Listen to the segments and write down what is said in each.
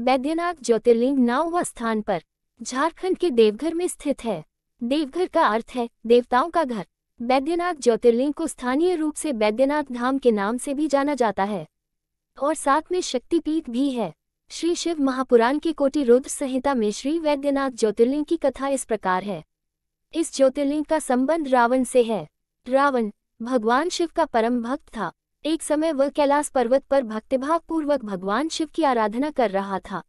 बैद्यनाथ ज्योतिर्लिंग 9वां स्थान पर झारखंड के देवघर में स्थित है। देवघर का अर्थ है देवताओं का घर। बैद्यनाथ ज्योतिर्लिंग को स्थानीय रूप से बैद्यनाथ धाम के नाम से भी जाना जाता है और साथ में शक्तिपीठ भी है। श्री शिव महापुराण की कोटि रुद्र संहिता में श्री वैद्यनाथ ज्योतिर्लिंग की कथा इस प्रकार है। इस ज्योतिर्लिंग का संबंध रावण से है। रावण भगवान शिव का परम भक्त था। एक समय वह कैलाश पर्वत पर भक्तिभाव पूर्वक भगवान शिव की आराधना कर रहा था।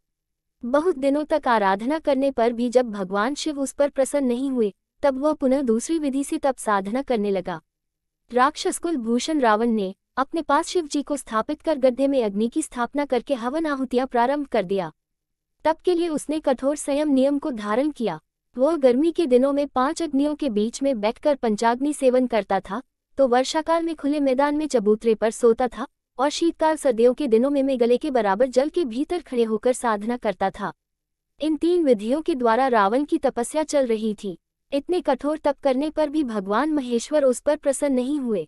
बहुत दिनों तक आराधना करने पर भी जब भगवान शिव उस पर प्रसन्न नहीं हुए, तब वह पुनः दूसरी विधि से तप साधना करने लगा। राक्षस कुल भूषण रावण ने अपने पास शिव जी को स्थापित कर गड्ढे में अग्नि की स्थापना करके हवन आहुतियां प्रारंभ कर दिया। तब के लिए उसने कठोर संयम नियम को धारण किया। वह गर्मी के दिनों में 5 अग्नियों के बीच में बैठकर पंचाग्नि सेवन करता था, तो वर्षाकाल में खुले मैदान में चबूतरे पर सोता था और शीतकाल सर्दियों के दिनों में गले के बराबर जल के भीतर खड़े होकर साधना करता था। इन 3 विधियों के द्वारा रावण की तपस्या चल रही थी। इतने कठोर तप करने पर भी भगवान महेश्वर उस पर प्रसन्न नहीं हुए।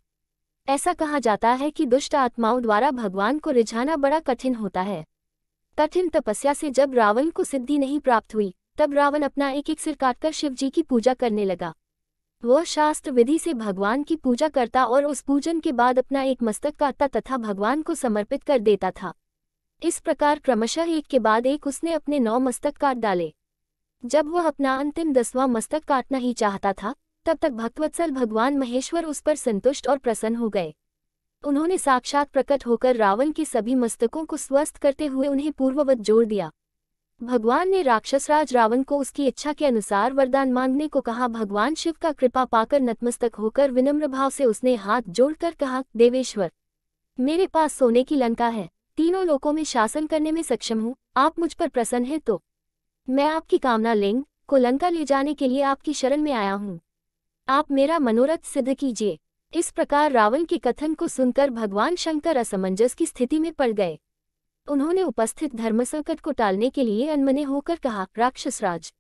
ऐसा कहा जाता है कि दुष्ट आत्माओं द्वारा भगवान को रिझाना बड़ा कठिन होता है। कठिन तपस्या से जब रावण को सिद्धि नहीं प्राप्त हुई, तब रावण अपना एक सिर काटकर शिव जी की पूजा करने लगा। वह शास्त्र विधि से भगवान की पूजा करता और उस पूजन के बाद अपना एक मस्तक काटता तथा भगवान को समर्पित कर देता था। इस प्रकार क्रमशः एक के बाद एक उसने अपने 9 मस्तक काट डाले। जब वह अपना अंतिम 10वां मस्तक काटना ही चाहता था, तब तक भक्तवत्सल भगवान महेश्वर उस पर संतुष्ट और प्रसन्न हो गए। उन्होंने साक्षात प्रकट होकर रावण के सभी मस्तकों को स्वस्थ करते हुए उन्हें पूर्ववत जोड़ दिया। भगवान ने राक्षसराज रावण को उसकी इच्छा के अनुसार वरदान मांगने को कहा। भगवान शिव का कृपा पाकर नतमस्तक होकर विनम्र भाव से उसने हाथ जोड़कर कहा, देवेश्वर, मेरे पास सोने की लंका है, तीनों लोकों में शासन करने में सक्षम हूँ। आप मुझ पर प्रसन्न हैं तो मैं आपकी कामना लिंग को लंका ले जाने के लिए आपकी शरण में आया हूँ। आप मेरा मनोरथ सिद्ध कीजिए। इस प्रकार रावण के कथन को सुनकर भगवान शंकर असमंजस की स्थिति में पड़ गए। उन्होंने उपस्थित धर्म संकट को टालने के लिए अनमने होकर कहा, राक्षसराज,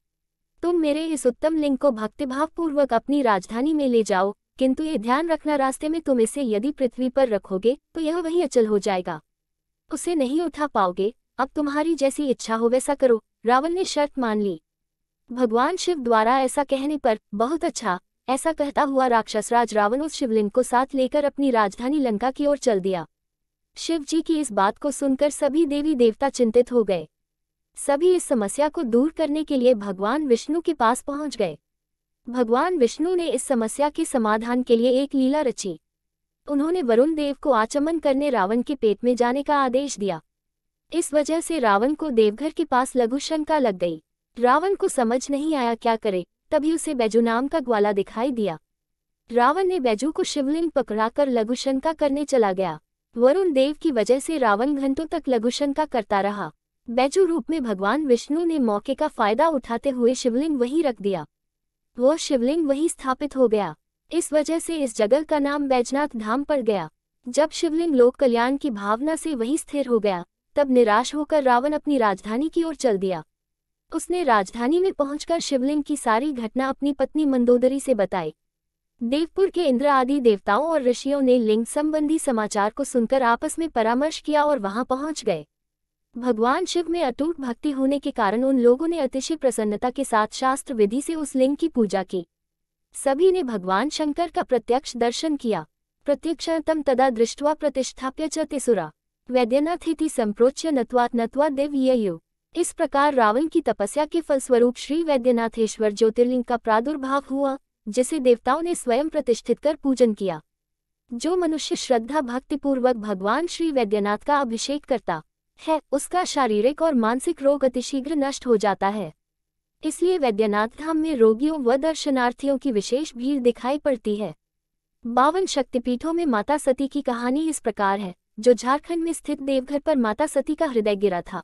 तुम मेरे इस उत्तम लिंग को भक्तिभाव पूर्वक अपनी राजधानी में ले जाओ, किंतु ये ध्यान रखना रास्ते में तुम इसे यदि पृथ्वी पर रखोगे तो यह वहीं अचल हो जाएगा, उसे नहीं उठा पाओगे। अब तुम्हारी जैसी इच्छा हो वैसा करो। रावण ने शर्त मान ली। भगवान शिव द्वारा ऐसा कहने पर बहुत अच्छा, ऐसा कहता हुआ राक्षसराज रावण उस शिवलिंग को साथ लेकर अपनी राजधानी लंका की ओर चल दिया। शिव जी की इस बात को सुनकर सभी देवी देवता चिंतित हो गए। सभी इस समस्या को दूर करने के लिए भगवान विष्णु के पास पहुंच गए। भगवान विष्णु ने इस समस्या के समाधान के लिए एक लीला रची। उन्होंने वरुण देव को आचमन करने रावण के पेट में जाने का आदेश दिया। इस वजह से रावण को देवघर के पास लघु शंका लग गई। रावण को समझ नहीं आया क्या करे। तभी उसे बैजू नाम का ग्वाला दिखाई दिया। रावण ने बैजू को शिवलिंग पकड़ाकर लघु शंका करने चला गया। वरुण देव की वजह से रावण घंटों तक लघु शंका करता रहा। बैजू रूप में भगवान विष्णु ने मौके का फायदा उठाते हुए शिवलिंग वहीं रख दिया। वह शिवलिंग वहीं स्थापित हो गया। इस वजह से इस जगह का नाम बैजनाथ धाम पड़ गया। जब शिवलिंग लोक कल्याण की भावना से वहीं स्थिर हो गया, तब निराश होकर रावण अपनी राजधानी की ओर चल दिया। उसने राजधानी में पहुंचकर शिवलिंग की सारी घटना अपनी पत्नी मंदोदरी से बताई। देवपुर के इंद्र आदि देवताओं और ऋषियों ने लिंग संबंधी समाचार को सुनकर आपस में परामर्श किया और वहां पहुंच गए। भगवान शिव में अटूट भक्ति होने के कारण उन लोगों ने अतिशय प्रसन्नता के साथ शास्त्र विधि से उस लिंग की पूजा की। सभी ने भगवान शंकर का प्रत्यक्ष दर्शन किया। प्रत्यक्षतम तदा दृष्ट्वा प्रतिष्ठाप्य च तिसुरा वैद्यनाथेति संप्रोच्य नत्वात् नत्वा दिव्ययु। इस प्रकार रावण की तपस्या के फलस्वरूप श्री वैद्यनाथेश्वर ज्योतिर्लिंग का प्रादुर्भाव हुआ, जिसे देवताओं ने स्वयं प्रतिष्ठित कर पूजन किया। जो मनुष्य श्रद्धा भक्ति पूर्वक भगवान श्री वैद्यनाथ का अभिषेक करता है, उसका शारीरिक और मानसिक रोग अतिशीघ्र नष्ट हो जाता है। इसलिए वैद्यनाथ धाम में रोगियों व दर्शनार्थियों की विशेष भीड़ दिखाई पड़ती है। 52 शक्तिपीठों में माता सती की कहानी इस प्रकार है। जो झारखंड में स्थित देवघर पर माता सती का हृदय गिरा था।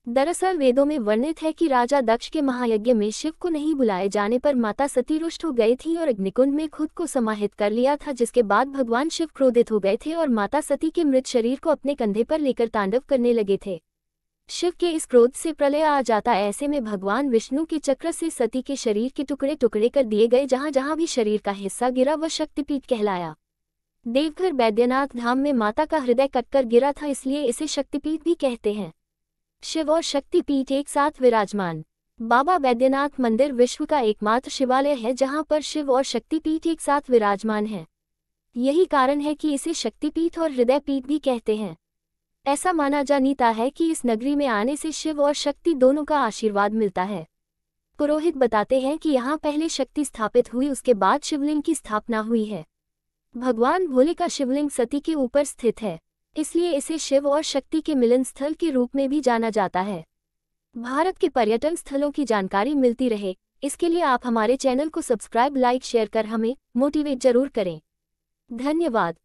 दरअसल वेदों में वर्णित है कि राजा दक्ष के महायज्ञ में शिव को नहीं बुलाए जाने पर माता सती रुष्ट हो गई थी और अग्निकुंड में खुद को समाहित कर लिया था, जिसके बाद भगवान शिव क्रोधित हो गए थे और माता सती के मृत शरीर को अपने कंधे पर लेकर तांडव करने लगे थे। शिव के इस क्रोध से प्रलय आ जाता। ऐसे में भगवान विष्णु के चक्र से सती के शरीर के टुकड़े टुकड़े कर दिए गए। जहां जहां भी शरीर का हिस्सा गिरा वह शक्तिपीठ कहलाया। देवघर बैद्यनाथ धाम में माता का हृदय कटकर गिरा था, इसलिए इसे शक्तिपीठ भी कहते हैं। शिव और शक्ति पीठ एक साथ विराजमान। बाबा बैद्यनाथ मंदिर विश्व का एकमात्र शिवालय है जहां पर शिव और शक्ति पीठ एक साथ विराजमान है। यही कारण है कि इसे शक्तिपीठ और हृदय पीठ भी कहते हैं। ऐसा माना जाता है कि इस नगरी में आने से शिव और शक्ति दोनों का आशीर्वाद मिलता है। पुरोहित बताते हैं कि यहाँ पहले शक्ति स्थापित हुई, उसके बाद शिवलिंग की स्थापना हुई है। भगवान भोले का शिवलिंग सती के ऊपर स्थित है, इसलिए इसे शिव और शक्ति के मिलन स्थल के रूप में भी जाना जाता है। भारत के पर्यटन स्थलों की जानकारी मिलती रहे, इसके लिए आप हमारे चैनल को सब्सक्राइब, लाइक, शेयर कर हमें मोटिवेट जरूर करें। धन्यवाद।